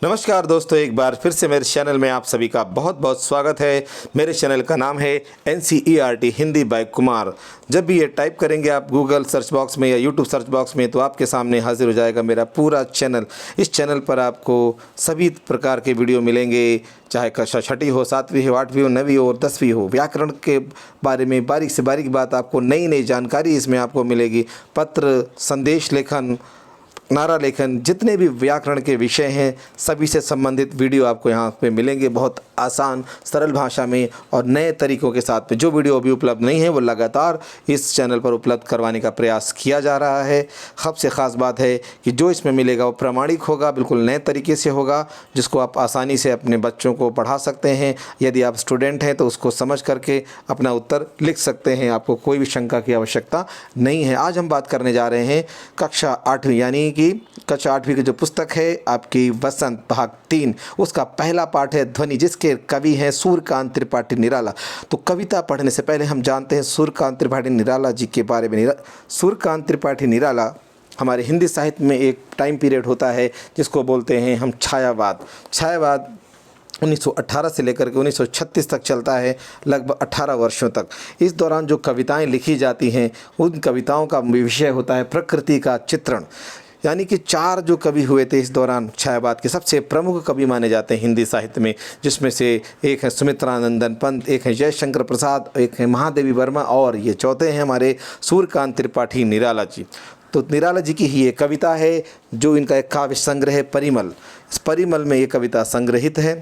नमस्कार दोस्तों, एक बार फिर से मेरे चैनल में आप सभी का बहुत बहुत स्वागत है। मेरे चैनल का नाम है NCERT हिंदी बाय कुमार। जब भी ये टाइप करेंगे आप गूगल सर्च बॉक्स में या यूट्यूब सर्च बॉक्स में तो आपके सामने हाजिर हो जाएगा मेरा पूरा चैनल। इस चैनल पर आपको सभी प्रकार के वीडियो मिलेंगे, चाहे कक्षा छठी हो, 7वीं हो, 8वीं हो, 9वीं हो और 10वीं हो। व्याकरण के बारे में बारीक से बारीक बात, आपको नई नई जानकारी इसमें आपको मिलेगी। पत्र, संदेश लेखन, नारा लेखन, जितने भी व्याकरण के विषय हैं सभी से संबंधित वीडियो आपको यहाँ पे मिलेंगे, बहुत आसान सरल भाषा में और नए तरीक़ों के साथ में। जो वीडियो अभी उपलब्ध नहीं है वो लगातार इस चैनल पर उपलब्ध करवाने का प्रयास किया जा रहा है। सबसे ख़ास बात है कि जो इसमें मिलेगा वो प्रामाणिक होगा, बिल्कुल नए तरीके से होगा, जिसको आप आसानी से अपने बच्चों को पढ़ा सकते हैं। यदि आप स्टूडेंट हैं तो उसको समझ करके अपना उत्तर लिख सकते हैं, आपको कोई भी शंका की आवश्यकता नहीं है। आज हम बात करने जा रहे हैं कक्षा 8वीं यानी कि कक्षा 8वीं की जो पुस्तक है आपकी वसंत भाग 3, उसका पहला पाठ है ध्वनि, जिसके कवि हैं सूर्यकांत त्रिपाठी निराला। तो कविता पढ़ने से पहले हम जानते हैं सूर्यकांत त्रिपाठी निराला जी के बारे में। सूर्यकांत त्रिपाठी निराला हमारे हिंदी साहित्य में एक टाइम पीरियड होता है जिसको बोलते हैं हम छायावाद। छायावाद 1918 से लेकर के 1936 तक चलता है, लगभग 18 वर्षों तक। इस दौरान जो कविताएं लिखी जाती हैं उन कविताओं का विषय होता है प्रकृति का चित्रण। यानी कि 4 जो कवि हुए थे इस दौरान छायावाद के सबसे प्रमुख कवि माने जाते हैं हिंदी साहित्य में, जिसमें से एक है सुमित्रानंदन पंत, एक है जयशंकर प्रसाद, एक है महादेवी वर्मा और ये चौथे हैं हमारे सूर्यकांत त्रिपाठी निराला जी। तो निराला जी की ही ये कविता है जो इनका एक काव्य संग्रह है परिमल। इस परिमल में ये कविता संग्रहित है।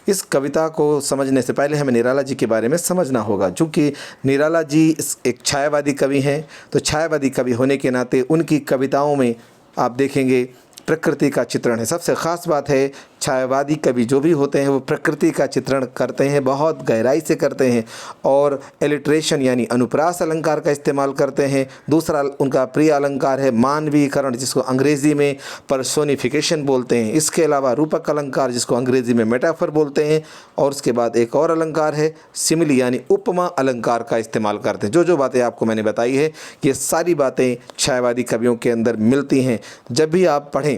इस कविता को समझने से पहले हमें निराला जी के बारे में समझना होगा। चूँकि निराला जी एक छायावादी कवि हैं तो छायावादी कवि होने के नाते उनकी कविताओं में आप देखेंगे प्रकृति का चित्रण है। सबसे ख़ास बात है छायावादी कवि जो भी होते हैं वो प्रकृति का चित्रण करते हैं, बहुत गहराई से करते हैं और एलिट्रेशन यानी अनुप्रास अलंकार का इस्तेमाल करते हैं। दूसरा उनका प्रिय अलंकार है मानवीकरण, जिसको अंग्रेज़ी में पर्सोनिफिकेशन बोलते हैं। इसके अलावा रूपक अलंकार, जिसको अंग्रेज़ी में मेटाफर बोलते हैं। और उसके बाद एक और अलंकार है सिमिली यानी उपमा अलंकार का इस्तेमाल करते हैं। जो बातें आपको मैंने बताई है ये सारी बातें छायावादी कवियों के अंदर मिलती हैं। जब भी आप पढ़ें,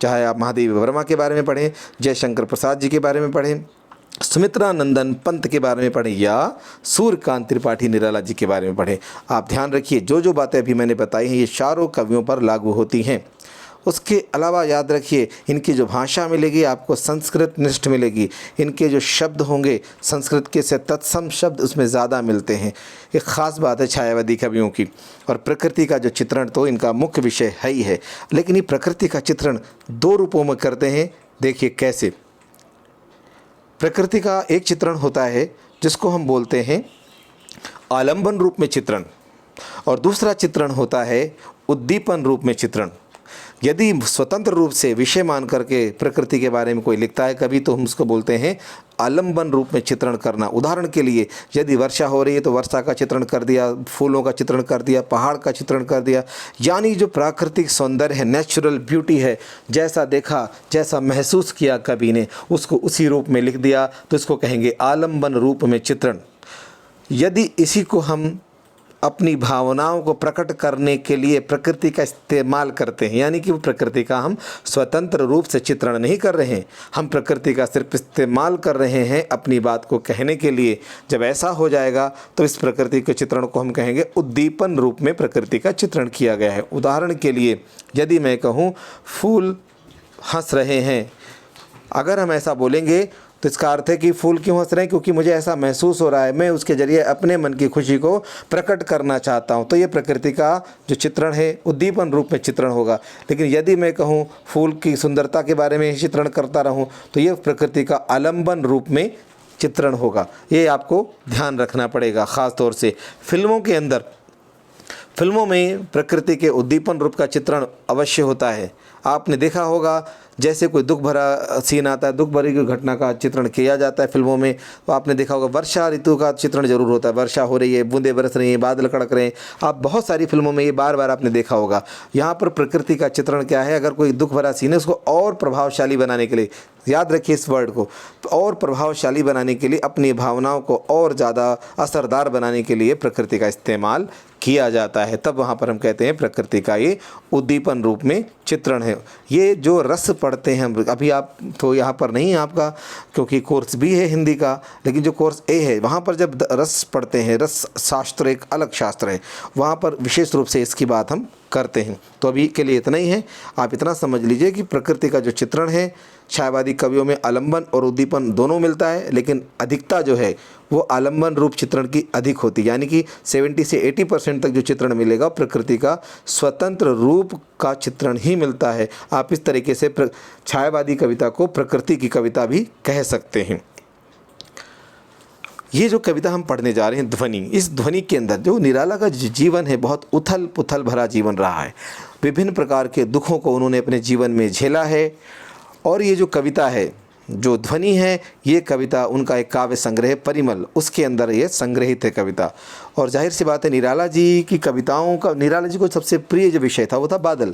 चाहे आप महादेवी वर्मा के बारे में पढ़ें, जयशंकर प्रसाद जी के बारे में पढ़ें, सुमित्रानंदन पंत के बारे में पढ़ें या सूर्यकांत त्रिपाठी निराला जी के बारे में पढ़ें, आप ध्यान रखिए जो बातें अभी मैंने बताई हैं ये चारों कवियों पर लागू होती हैं। उसके अलावा याद रखिए इनकी जो भाषा मिलेगी आपको संस्कृत निष्ठ मिलेगी। इनके जो शब्द होंगे संस्कृत के से तत्सम शब्द उसमें ज़्यादा मिलते हैं। एक ख़ास बात है छायावादी कवियों की। और प्रकृति का जो चित्रण तो इनका मुख्य विषय है ही है, लेकिन ये प्रकृति का चित्रण 2 रूपों में करते हैं। देखिए कैसे। प्रकृति का एक चित्रण होता है जिसको हम बोलते हैं आलंबन रूप में चित्रण, और दूसरा चित्रण होता है उद्दीपन रूप में चित्रण। यदि स्वतंत्र रूप से विषय मान करके प्रकृति के बारे में कोई लिखता है कभी तो हम उसको बोलते हैं आलंबन रूप में चित्रण करना। उदाहरण के लिए यदि वर्षा हो रही है तो वर्षा का चित्रण कर दिया, फूलों का चित्रण कर दिया, पहाड़ का चित्रण कर दिया। यानी जो प्राकृतिक सौंदर्य है, नेचुरल ब्यूटी है, जैसा देखा जैसा महसूस किया कवि ने उसको उसी रूप में लिख दिया, तो इसको कहेंगे आलंबन रूप में चित्रण। यदि इसी को हम अपनी भावनाओं को प्रकट करने के लिए प्रकृति का इस्तेमाल करते हैं, यानी कि वो प्रकृति का हम स्वतंत्र रूप से चित्रण नहीं कर रहे हैं, हम प्रकृति का सिर्फ इस्तेमाल कर रहे हैं अपनी बात को कहने के लिए। जब ऐसा हो जाएगा तो इस प्रकृति के चित्रण को हम कहेंगे उद्दीपन रूप में प्रकृति का चित्रण किया गया है। उदाहरण के लिए यदि मैं कहूँ फूल हंस रहे हैं, अगर हम ऐसा बोलेंगे तो इसका अर्थ है कि फूल क्यों हंस रहे हैं, क्योंकि मुझे ऐसा महसूस हो रहा है, मैं उसके ज़रिए अपने मन की खुशी को प्रकट करना चाहता हूं। तो ये प्रकृति का जो चित्रण है उद्दीपन रूप में चित्रण होगा। लेकिन यदि मैं कहूं फूल की सुंदरता के बारे में चित्रण करता रहूं तो ये प्रकृति का आलंबन रूप में चित्रण होगा। ये आपको ध्यान रखना पड़ेगा। ख़ास तौर से फिल्मों के अंदर, फिल्मों में प्रकृति के उद्दीपन रूप का चित्रण अवश्य होता है। आपने देखा होगा जैसे कोई दुख भरा सीन आता है, दुख भरी घटना का चित्रण किया जाता है फिल्मों में, तो आपने देखा होगा वर्षा ऋतु का चित्रण जरूर होता है। वर्षा हो रही है, बूंदें बरस रही हैं, बादल कड़क रहे हैं, आप बहुत सारी फिल्मों में ये बार बार आपने देखा होगा। यहाँ पर प्रकृति का चित्रण क्या है, अगर कोई दुख भरा सीन है उसको और प्रभावशाली बनाने के लिए, याद रखिए इस वर्ड को, और प्रभावशाली बनाने के लिए, अपनी भावनाओं को और ज़्यादा असरदार बनाने के लिए प्रकृति का इस्तेमाल किया जाता है। तब वहाँ पर हम कहते हैं प्रकृति का ये उद्दीपन रूप में चित्रण है। ये जो रस पढ़ते हैं हम, अभी आप तो यहाँ पर नहीं है आपका, क्योंकि कोर्स भी है हिंदी का, लेकिन जो कोर्स ए है वहाँ पर जब रस पढ़ते हैं, रस शास्त्र एक अलग शास्त्र है, वहाँ पर विशेष रूप से इसकी बात हम करते हैं। तो अभी के लिए इतना ही है। आप इतना समझ लीजिए कि प्रकृति का जो चित्रण है, छायावादी कवियों में आलंबन और उद्दीपन दोनों मिलता है, लेकिन अधिकता जो है वो आलंबन रूप चित्रण की अधिक होती है, यानी कि 70 से 80% तक जो चित्रण मिलेगा प्रकृति का स्वतंत्र रूप का चित्रण ही मिलता है। आप इस तरीके से छायावादी कविता को प्रकृति की कविता भी कह सकते हैं। ये जो कविता हम पढ़ने जा रहे हैं ध्वनि, इस ध्वनि के अंदर जो निराला का जीवन है बहुत उथल पुथल भरा जीवन रहा है। विभिन्न प्रकार के दुखों को उन्होंने अपने जीवन में झेला है, और ये जो कविता है, जो ध्वनि है, ये कविता उनका एक काव्य संग्रह परिमल, उसके अंदर ये संग्रहित है कविता। और जाहिर सी बात है निराला जी की कविताओं का, निराला जी को सबसे प्रिय जो विषय था वो था बादल,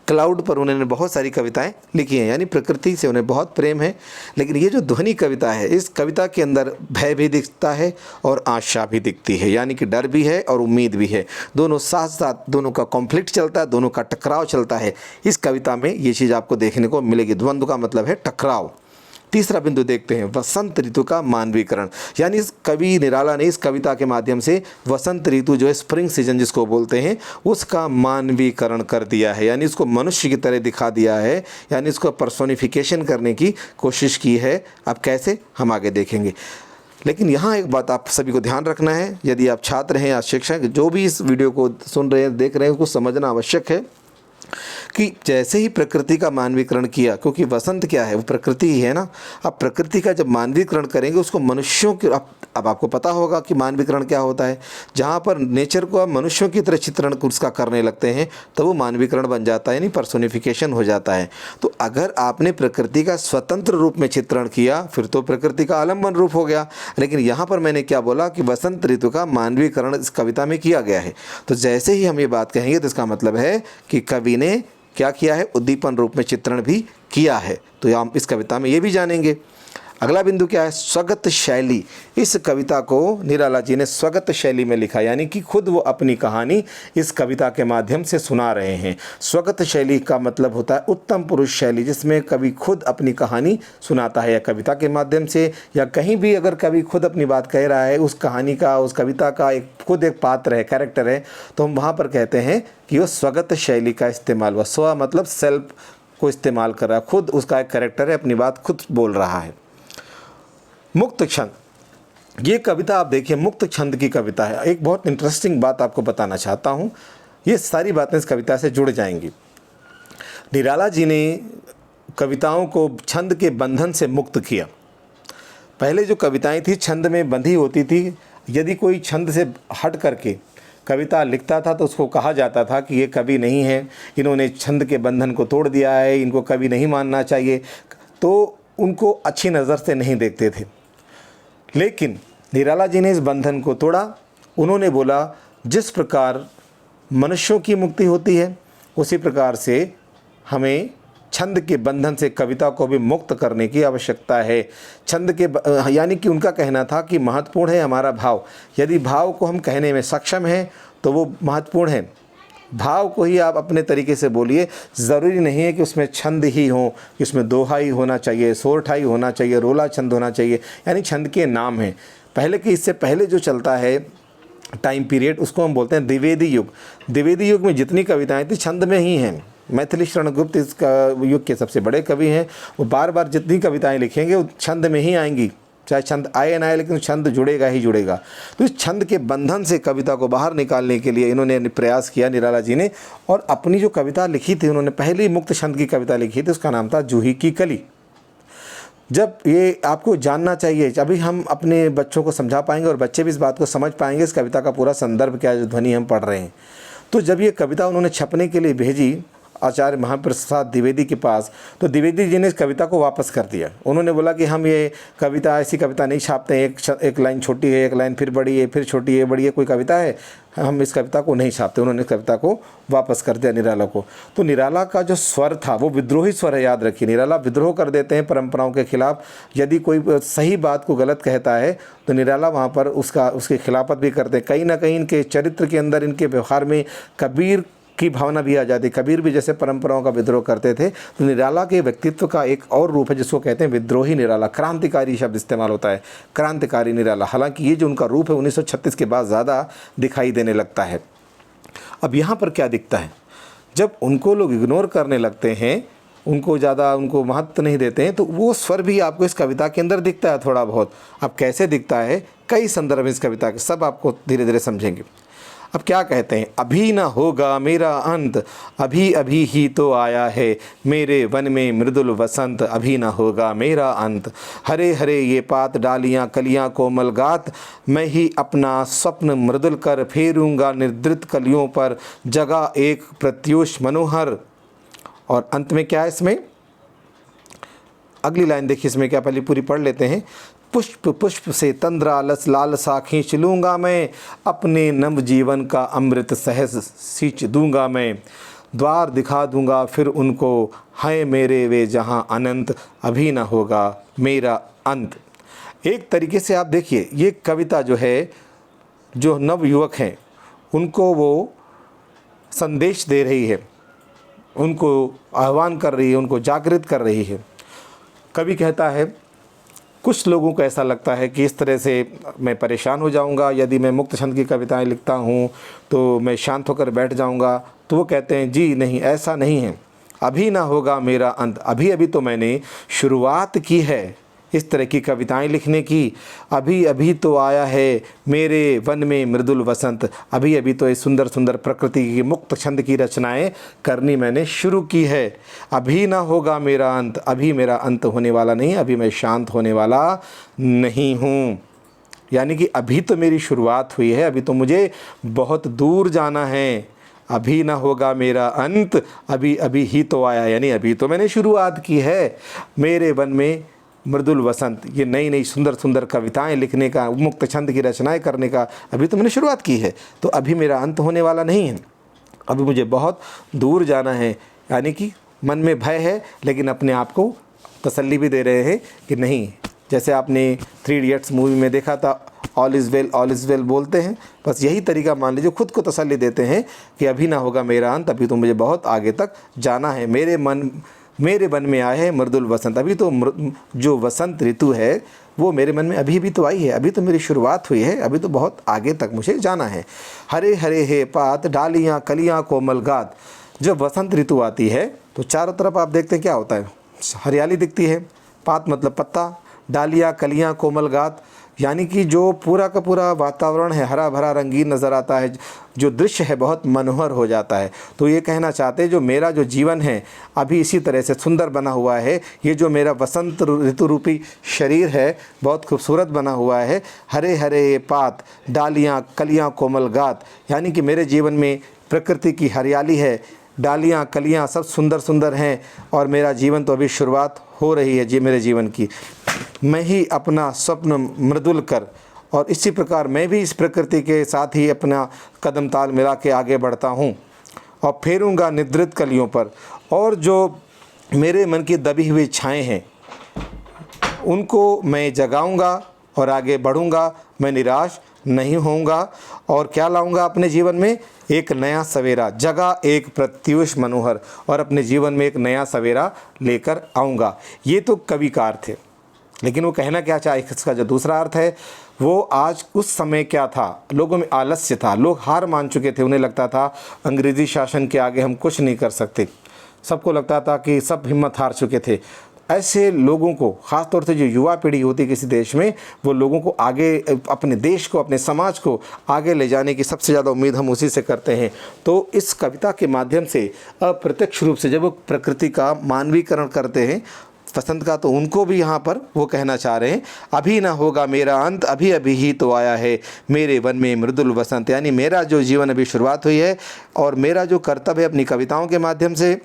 क्लाउड पर उन्होंने बहुत सारी कविताएं लिखी हैं, यानी प्रकृति से उन्हें बहुत प्रेम है। लेकिन ये जो ध्वनि कविता है, इस कविता के अंदर भय भी दिखता है और आशा भी दिखती है, यानी कि डर भी है और उम्मीद भी है, दोनों साथ साथ, दोनों का कॉन्फ्लिक्ट चलता है, दोनों का टकराव चलता है। इस कविता में ये चीज़ आपको देखने को मिलेगी। द्वंद्व का मतलब है टकराव। तीसरा बिंदु देखते हैं, वसंत ऋतु का मानवीकरण, यानी इस कवि निराला ने इस कविता के माध्यम से वसंत ऋतु जो है, स्प्रिंग सीजन जिसको बोलते हैं, उसका मानवीकरण कर दिया है, यानी इसको मनुष्य की तरह दिखा दिया है, यानी इसको पर्सोनिफिकेशन करने की कोशिश की है। अब कैसे, हम आगे देखेंगे। लेकिन यहाँ एक बात आप सभी को ध्यान रखना है, यदि आप छात्र हैं या शिक्षक जो भी इस वीडियो को सुन रहे हैं, देख रहे हैं, उसको समझना आवश्यक है कि जैसे ही प्रकृति का मानवीकरण किया, क्योंकि वसंत क्या है, वो प्रकृति ही है ना। अब प्रकृति का जब मानवीकरण करेंगे उसको मनुष्यों के, अब आपको पता होगा कि मानवीकरण क्या होता है। जहाँ पर नेचर को आप मनुष्यों की तरह चित्रण उसका करने लगते हैं तो वो मानवीकरण बन जाता है, यानी पर्सोनिफिकेशन हो जाता है। तो अगर आपने प्रकृति का स्वतंत्र रूप में चित्रण किया फिर तो प्रकृति का आलम्बन रूप हो गया। लेकिन यहाँ पर मैंने क्या बोला कि वसंत ऋतु का मानवीकरण इस कविता में किया गया है। तो जैसे ही हम ये बात कहेंगे तो इसका मतलब है कि कवि ने क्या किया है, उद्दीपन रूप में चित्रण भी किया है। तो हम इस कविता में ये भी जानेंगे। अगला बिंदु क्या है, स्वगत शैली। इस कविता को निराला जी ने स्वगत शैली में लिखा, यानी कि खुद वो अपनी कहानी इस कविता के माध्यम से सुना रहे हैं। स्वगत शैली का मतलब होता है उत्तम पुरुष शैली, जिसमें कवि खुद अपनी कहानी सुनाता है, या कविता के माध्यम से, या कहीं भी अगर कवि खुद अपनी बात कह रहा है, उस कहानी का, उस कविता का खुद एक पात्र है, कैरेक्टर है, तो हम वहाँ पर कहते हैं कि वो स्वगत शैली का इस्तेमाल हुआ। स्व मतलब सेल्फ को इस्तेमाल कर रहा है, खुद उसका एक कैरेक्टर है, अपनी बात खुद बोल रहा है। मुक्त छंद, ये कविता आप देखिए मुक्त छंद की कविता है। एक बहुत इंटरेस्टिंग बात आपको बताना चाहता हूँ, ये सारी बातें इस कविता से जुड़ जाएंगी। निराला जी ने कविताओं को छंद के बंधन से मुक्त किया। पहले जो कविताएं थी छंद में बंधी होती थी, यदि कोई छंद से हट करके कविता लिखता था तो उसको कहा जाता था कि ये कवि नहीं है, इन्होंने छंद के बंधन को तोड़ दिया है, इनको कवि नहीं मानना चाहिए, तो उनको अच्छी नज़र से नहीं देखते थे। लेकिन निराला जी ने इस बंधन को तोड़ा। उन्होंने बोला जिस प्रकार मनुष्यों की मुक्ति होती है उसी प्रकार से हमें छंद के बंधन से कविता को भी मुक्त करने की आवश्यकता है। छंद के यानी कि उनका कहना था कि महत्वपूर्ण है हमारा भाव, यदि भाव को हम कहने में सक्षम हैं तो वो महत्वपूर्ण है। भाव को ही आप अपने तरीके से बोलिए, ज़रूरी नहीं है कि उसमें छंद ही हो, कि उसमें दोहा ही होना चाहिए, सोरठाई होना चाहिए, रोला छंद होना चाहिए, यानी छंद के नाम हैं। पहले के इससे पहले जो चलता है टाइम पीरियड, उसको हम बोलते हैं द्विवेदी युग। द्विवेदी युग में जितनी कविताएं थी छंद में ही हैं। मैथिली शरण गुप्त इस युग के सबसे बड़े कवि हैं। वो बार बार जितनी कविताएं लिखेंगे वो छंद में ही आएंगी, चाहे छंद आए ना आए, लेकिन छंद जुड़ेगा ही जुड़ेगा। तो इस छंद के बंधन से कविता को बाहर निकालने के लिए इन्होंने प्रयास किया निराला जी ने, और अपनी जो कविता लिखी थी, उन्होंने पहली मुक्त छंद की कविता लिखी थी, उसका नाम था जूही की कली। जब ये आपको जानना चाहिए, अभी हम अपने बच्चों को समझा पाएंगे और बच्चे भी इस बात को समझ पाएंगे इस कविता का पूरा संदर्भ क्या है, जो ध्वनि हम पढ़ रहे हैं। तो जब ये कविता उन्होंने छपने के लिए भेजी आचार्य महाप्रसाद द्विवेदी के पास, तो द्विवेदी जी ने इस कविता को वापस कर दिया। उन्होंने बोला कि हम ये कविता, ऐसी कविता नहीं छापते हैं, एक लाइन छोटी है, एक लाइन फिर बड़ी है, फिर छोटी है, बड़ी है, कोई कविता है, हम इस कविता को नहीं छापते। उन्होंने इस कविता को वापस कर दिया निराला को। तो निराला का जो स्वर था वो विद्रोही स्वर है, याद रखिए। निराला विद्रोह कर देते हैं परंपराओं के खिलाफ। यदि कोई सही बात को गलत कहता है तो निराला वहाँ पर उसकी खिलाफत भी करते हैं। कहीं ना कहीं इनके चरित्र के अंदर, इनके व्यवहार में कबीर की भावना भी आ जाती। कबीर भी जैसे परंपराओं का विद्रोह करते थे, तो निराला के व्यक्तित्व का एक और रूप है जिसको कहते हैं विद्रोही निराला। क्रांतिकारी शब्द इस्तेमाल होता है, क्रांतिकारी निराला। हालांकि ये जो उनका रूप है 1936 के बाद ज़्यादा दिखाई देने लगता है। अब यहाँ पर क्या दिखता है, जब उनको लोग इग्नोर करने लगते हैं, उनको ज़्यादा उनको महत्व नहीं देते हैं, तो वो स्वर भी आपको इस कविता के अंदर दिखता है थोड़ा बहुत। अब कैसे दिखता है, कई संदर्भ इस कविता के, सब आपको धीरे धीरे समझेंगे। अब क्या कहते हैं, अभी न होगा मेरा अंत, अभी अभी ही तो आया है मेरे वन में मृदुल वसंत, अभी न होगा मेरा अंत। हरे हरे ये पात डालियाँ कलियाँ कोमल गात, मैं ही अपना स्वप्न मृदुल कर फेरूंगा निर्धृत कलियों पर, जगा एक प्रत्युष मनोहर। और अंत में क्या है इसमें, अगली लाइन देखिए इसमें क्या, पहले पूरी पढ़ लेते हैं। पुष्प पुष्प से तंद्रालस लालसा खींच लूँगा मैं, अपने नव जीवन का अमृत सहज सींच दूँगा मैं, द्वार दिखा दूँगा फिर उनको, है मेरे वे जहाँ अनंत, अभी न होगा मेरा अंत। एक तरीके से आप देखिए ये कविता जो है, जो नव युवक हैं उनको वो संदेश दे रही है, उनको आह्वान कर रही है, उनको जागृत कर रही है। कवि कहता है, कुछ लोगों को ऐसा लगता है कि इस तरह से मैं परेशान हो जाऊंगा, यदि मैं मुक्त छंद की कविताएं लिखता हूं तो मैं शांत होकर बैठ जाऊंगा। तो वो कहते हैं जी नहीं, ऐसा नहीं है, अभी ना होगा मेरा अंत, अभी अभी तो मैंने शुरुआत की है इस तरह की कविताएं लिखने की, अभी अभी तो आया है मेरे वन में मृदुल वसंत, अभी अभी तो ये सुंदर सुंदर प्रकृति की मुक्त छंद की रचनाएं करनी मैंने शुरू की है। अभी ना होगा मेरा अंत, अभी मेरा अंत होने वाला नहीं, अभी मैं शांत होने वाला नहीं हूँ। यानी कि अभी तो मेरी शुरुआत हुई है, अभी तो मुझे बहुत दूर जाना है। अभी ना होगा मेरा अंत, अभी अभी ही तो आया, यानी अभी तो मैंने शुरुआत की है मेरे वन में मृदुल वसंत, ये नई नई सुंदर सुंदर कविताएं लिखने का, मुक्त छंद की रचनाएं करने का अभी तो मैंने शुरुआत की है, तो अभी मेरा अंत होने वाला नहीं है, अभी मुझे बहुत दूर जाना है। यानी कि मन में भय है, लेकिन अपने आप को तसल्ली भी दे रहे हैं कि नहीं, जैसे आपने 3 इडियट्स मूवी में देखा था, ऑल इज़ वेल बोलते हैं, बस यही तरीका मान लीजिए, खुद को तसल्ली देते हैं कि अभी ना होगा मेरा अंत, अभी तो मुझे बहुत आगे तक जाना है, मेरे वन में आया है मृदुल वसंत। अभी तो जो वसंत ऋतु है वो मेरे मन में अभी भी तो आई है, अभी तो मेरी शुरुआत हुई है, अभी तो बहुत आगे तक मुझे जाना है। हरे हरे हे पात डालियाँ कलियाँ कोमल गात, जब वसंत ऋतु आती है तो चारों तरफ आप देखते हैं क्या होता है, हरियाली दिखती है। पात मतलब पत्ता, डालियाँ कलियाँ कोमल गात, यानी कि जो पूरा का पूरा वातावरण है हरा भरा रंगीन नज़र आता है, जो दृश्य है बहुत मनोहर हो जाता है। तो ये कहना चाहते हैं जो मेरा जो जीवन है अभी इसी तरह से सुंदर बना हुआ है, ये जो मेरा वसंत ऋतु रूपी शरीर है बहुत खूबसूरत बना हुआ है। हरे हरे ये पात डालियाँ कलियाँ कोमल गात, यानी कि मेरे जीवन में प्रकृति की हरियाली है, डालियाँ कलियाँ सब सुंदर सुंदर हैं, और मेरा जीवन तो अभी शुरुआत हो रही है मेरे जीवन की। मैं ही अपना स्वप्न मृदुल कर, और इसी प्रकार मैं भी इस प्रकृति के साथ ही अपना कदम ताल मिला के आगे बढ़ता हूँ, और फेरूंगा निद्रित कलियों पर, और जो मेरे मन की दबी हुई छाएँ हैं उनको मैं जगाऊंगा और आगे बढ़ूंगा, मैं निराश नहीं होऊंगा, और क्या लाऊंगा अपने जीवन में, एक नया सवेरा, जगा एक प्रत्युष मनोहर, और अपने जीवन में एक नया सवेरा लेकर आऊँगा। ये तो कवि का अर्थ है, लेकिन वो कहना क्या चाहे, इसका जो दूसरा अर्थ है वो आज उस समय क्या था, लोगों में आलस्य था, लोग हार मान चुके थे, उन्हें लगता था अंग्रेज़ी शासन के आगे हम कुछ नहीं कर सकते, सबको लगता था कि सब हिम्मत हार चुके थे। ऐसे लोगों को, ख़ास तौर से जो युवा पीढ़ी होती है किसी देश में, वो लोगों को आगे, अपने देश को, अपने समाज को आगे ले जाने की सबसे ज़्यादा उम्मीद हम उसी से करते हैं। तो इस कविता के माध्यम से अप्रत्यक्ष रूप से जब वो प्रकृति का मानवीकरण करते हैं वसंत का, तो उनको भी यहाँ पर वो कहना चाह रहे हैं, अभी ना होगा मेरा अंत, अभी अभी ही तो आया है मेरे वन में मृदुल वसंत। यानी मेरा जो जीवन अभी शुरुआत हुई है, और मेरा जो कर्तव्य है अपनी कविताओं के माध्यम से,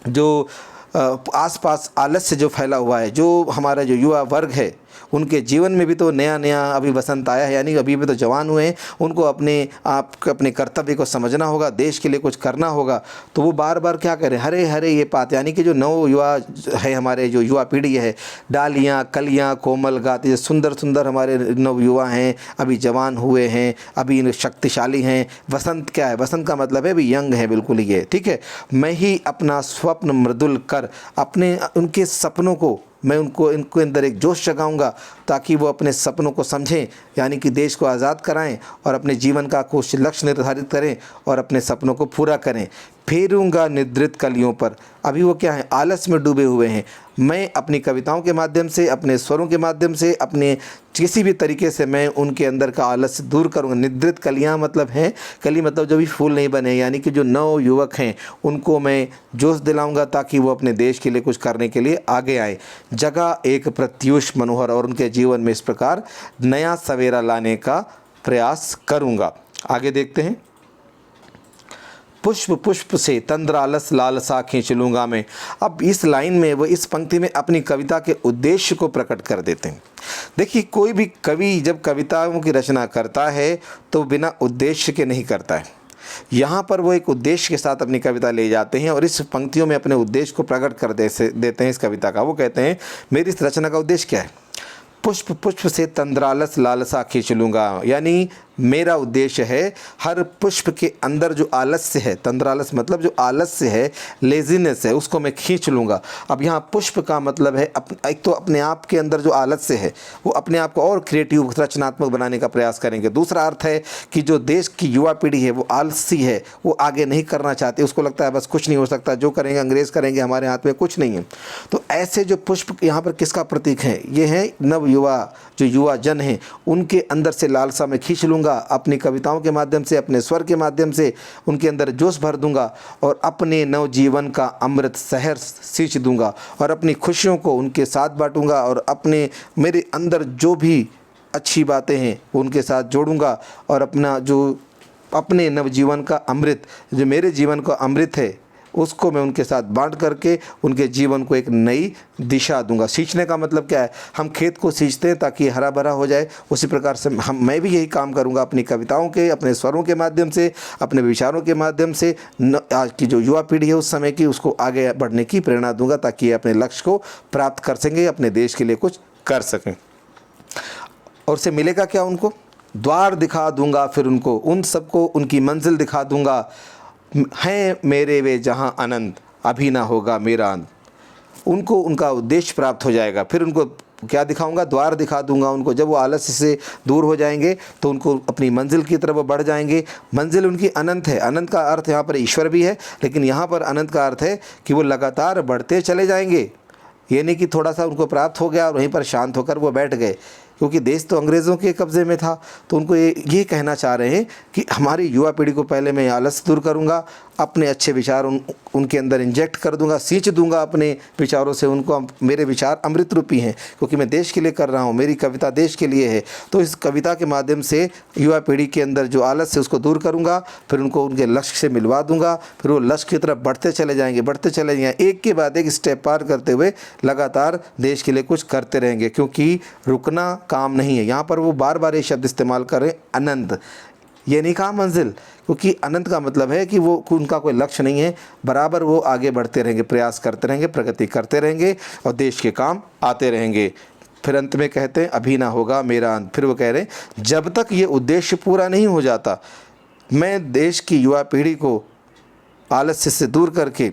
जो आसपास आलस्य जो फैला हुआ है, जो हमारा जो युवा वर्ग है उनके जीवन में भी तो नया नया अभी वसंत आया है, यानी अभी भी तो जवान हुए हैं, उनको अपने कर्तव्य को समझना होगा, देश के लिए कुछ करना होगा। तो वो बार बार क्या करें, हरे हरे ये पात, यानी कि जो नव युवा है, हमारे जो युवा पीढ़ी है, डालियाँ कलियाँ कोमल गाती, सुंदर सुंदर हमारे नव युवा हैं, अभी जवान हुए हैं, अभी शक्तिशाली हैं। वसंत क्या है, वसंत का मतलब है अभी यंग है बिल्कुल ही, ठीक है। मैं ही अपना स्वप्न मृदुल कर, अपने उनके सपनों को मैं इनको अंदर एक जोश जगाऊंगा, ताकि वो अपने सपनों को समझें, यानी कि देश को आज़ाद कराएं और अपने जीवन का कुछ लक्ष्य निर्धारित करें और अपने सपनों को पूरा करें। फेरूंगा निद्रित कलियों पर, अभी वो क्या है, आलस में डूबे हुए हैं। मैं अपनी कविताओं के माध्यम से, अपने स्वरों के माध्यम से, अपने किसी भी तरीके से मैं उनके अंदर का आलस दूर करूँगा। निद्रित कलियाँ मतलब हैं, कली मतलब जो भी फूल नहीं बने, यानी कि जो नव युवक हैं उनको मैं जोश दिलाऊंगा, ताकि वो अपने देश के लिए कुछ करने के लिए आगे आए। जगह एक प्रत्यूष मनोहर, और उनके जीवन में इस प्रकार नया सवेरा लाने का प्रयास करूँगा। आगे देखते हैं। पुष्प पुष्प से तंद्रालस लालसा खींच लूँगा मैं। अब इस लाइन में, वो इस पंक्ति में अपनी कविता के उद्देश्य को प्रकट कर देते हैं। देखिए, कोई भी कवि जब कविताओं की रचना करता है तो बिना उद्देश्य के नहीं करता है। यहाँ पर वो एक उद्देश्य के साथ अपनी कविता ले जाते हैं और इस पंक्तियों में अपने उद्देश्य को प्रकट कर देते हैं इस कविता का। वो कहते हैं, मेरी इस रचना का उद्देश्य क्या है, पुष्प पुष्प से तंद्रालस लालसा खींच लूँगा, यानी मेरा उद्देश्य है हर पुष्प के अंदर जो आलस्य है, तंद्रालस मतलब जो आलस्य है, लेजीनेस है, उसको मैं खींच लूँगा। अब यहाँ पुष्प का मतलब है एक तो अपने आप के अंदर जो आलस्य है वो अपने आप को और क्रिएटिव रचनात्मक बनाने का प्रयास करेंगे। दूसरा अर्थ है कि जो देश की युवा पीढ़ी है वो आलसी है, वो आगे नहीं करना चाहती, उसको लगता है बस कुछ नहीं हो सकता, जो करेंगे अंग्रेज़ करेंगे, हमारे हाथ में कुछ नहीं है। तो ऐसे जो पुष्प यहाँ पर किसका प्रतीक है, ये है नव युवा, जो युवा जन हैं, उनके अंदर से लालसा में खींच लूँगा, अपनी कविताओं के माध्यम से, अपने स्वर के माध्यम से उनके अंदर जोश भर दूंगा और अपने नवजीवन का अमृत शहर सींच दूंगा और अपनी खुशियों को उनके साथ बांटूंगा और अपने मेरे अंदर जो भी अच्छी बातें हैं वो उनके साथ जोड़ूंगा और अपने नवजीवन का अमृत, जो मेरे जीवन का अमृत है, उसको मैं उनके साथ बांट करके उनके जीवन को एक नई दिशा दूंगा। सींचने का मतलब क्या है, हम खेत को सींचते हैं ताकि हरा भरा हो जाए, उसी प्रकार से मैं भी यही काम करूंगा अपनी कविताओं के, अपने स्वरों के माध्यम से, अपने विचारों के माध्यम से आज की जो युवा पीढ़ी है उस समय की, उसको आगे बढ़ने की प्रेरणा दूंगा, ताकि अपने लक्ष्य को प्राप्त कर सकें, अपने देश के लिए कुछ कर सकें। और उससे मिलेगा क्या, उनको द्वार दिखा दूंगा, फिर उनको उन सबको उनकी मंजिल दिखा दूंगा। हैं मेरे वे जहाँ अनंत, अभी ना होगा मेरा अंत। उनको उनका उद्देश्य प्राप्त हो जाएगा। फिर उनको क्या दिखाऊंगा, द्वार दिखा दूंगा उनको। जब वो आलस्य से दूर हो जाएंगे तो उनको अपनी मंजिल की तरफ बढ़ जाएंगे। मंजिल उनकी अनंत है। अनंत का अर्थ यहाँ पर ईश्वर भी है, लेकिन यहाँ पर अनंत का अर्थ है कि वो लगातार बढ़ते चले जाएंगे। ये नहीं कि थोड़ा सा उनको प्राप्त हो गया और वहीं पर शांत होकर वो बैठ गए, क्योंकि देश तो अंग्रेज़ों के कब्ज़े में था। तो उनको ये कहना चाह रहे हैं कि हमारी युवा पीढ़ी को पहले मैं आलस दूर करूंगा, अपने अच्छे विचार उनके अंदर इंजेक्ट कर दूंगा, सींच दूंगा अपने विचारों से उनको। मेरे विचार अमृत रूपी हैं, क्योंकि मैं देश के लिए कर रहा हूँ, मेरी कविता देश के लिए है। तो इस कविता के माध्यम से युवा पीढ़ी के अंदर जो आलस है उसको दूर करूँगा, फिर उनको उनके लक्ष्य से मिलवा दूँगा। फिर वो लक्ष्य की तरफ बढ़ते चले जाएंगे, एक के बाद एक स्टेप पार करते हुए लगातार देश के लिए कुछ करते रहेंगे, क्योंकि रुकना काम नहीं है। यहाँ पर वो बार बार ये शब्द इस्तेमाल कर रहे हैं, अनंत। ये नहीं कहा मंजिल, क्योंकि अनंत का मतलब है कि वो उनका कोई लक्ष्य नहीं है, बराबर वो आगे बढ़ते रहेंगे, प्रयास करते रहेंगे, प्रगति करते रहेंगे और देश के काम आते रहेंगे। फिर अंत में कहते हैं, अभी ना होगा मेरा अंत। फिर वो कह रहे हैं, जब तक ये उद्देश्य पूरा नहीं हो जाता, मैं देश की युवा पीढ़ी को आलस्य से दूर करके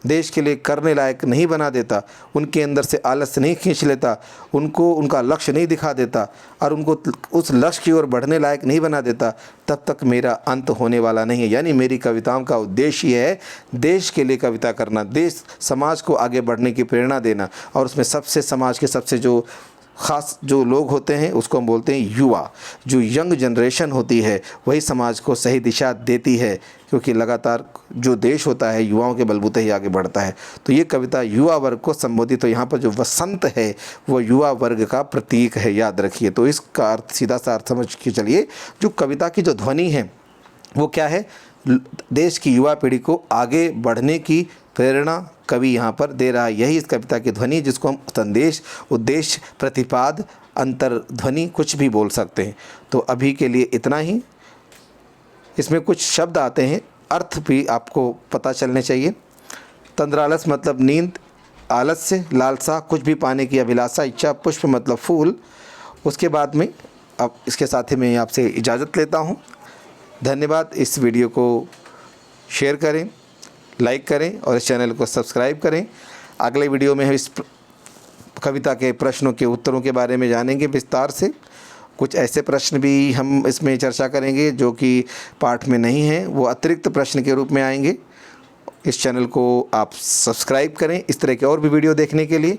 देश के लिए करने लायक नहीं बना देता, उनके अंदर से आलस्य नहीं खींच लेता, उनको उनका लक्ष्य नहीं दिखा देता और उनको उस लक्ष्य की ओर बढ़ने लायक नहीं बना देता, तब तक मेरा अंत होने वाला नहीं है। यानी मेरी कविताओं का उद्देश्य ये है, देश के लिए कविता करना, देश समाज को आगे बढ़ने की प्रेरणा देना। और उसमें सबसे समाज के सबसे जो ख़ास जो लोग होते हैं उसको हम बोलते हैं युवा। जो यंग जनरेशन होती है वही समाज को सही दिशा देती है, क्योंकि लगातार जो देश होता है युवाओं के बलबूते ही आगे बढ़ता है। तो ये कविता युवा वर्ग को संबोधित, तो यहाँ पर जो वसंत है वो युवा वर्ग का प्रतीक है, याद रखिए। तो इसका अर्थ, सीधा सा अर्थ समझ के चलिए, जो कविता की जो ध्वनि है वो क्या है, देश की युवा पीढ़ी को आगे बढ़ने की प्रेरणा कवि यहाँ पर दे रहा है। यही इस कविता की ध्वनि, जिसको हम संदेश, उद्देश्य, प्रतिपाद, अंतर्ध्वनि कुछ भी बोल सकते हैं। तो अभी के लिए इतना ही। इसमें कुछ शब्द आते हैं, अर्थ भी आपको पता चलने चाहिए। तंद्रालस मतलब नींद, आलस्य, लालसा कुछ भी पाने की अभिलाषा, इच्छा, पुष्प मतलब फूल। उसके बाद में अब इसके साथ ही मैं आपसे इजाज़त लेता हूँ। धन्यवाद। इस वीडियो को शेयर करें, लाइक करें और इस चैनल को सब्सक्राइब करें। अगले वीडियो में हम इस कविता के प्रश्नों के उत्तरों के बारे में जानेंगे विस्तार से। कुछ ऐसे प्रश्न भी हम इसमें चर्चा करेंगे जो कि पाठ में नहीं हैं, वो अतिरिक्त प्रश्न के रूप में आएंगे। इस चैनल को आप सब्सक्राइब करें इस तरह के और भी वीडियो देखने के लिए।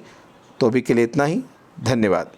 तो अभी के लिए इतना ही। धन्यवाद।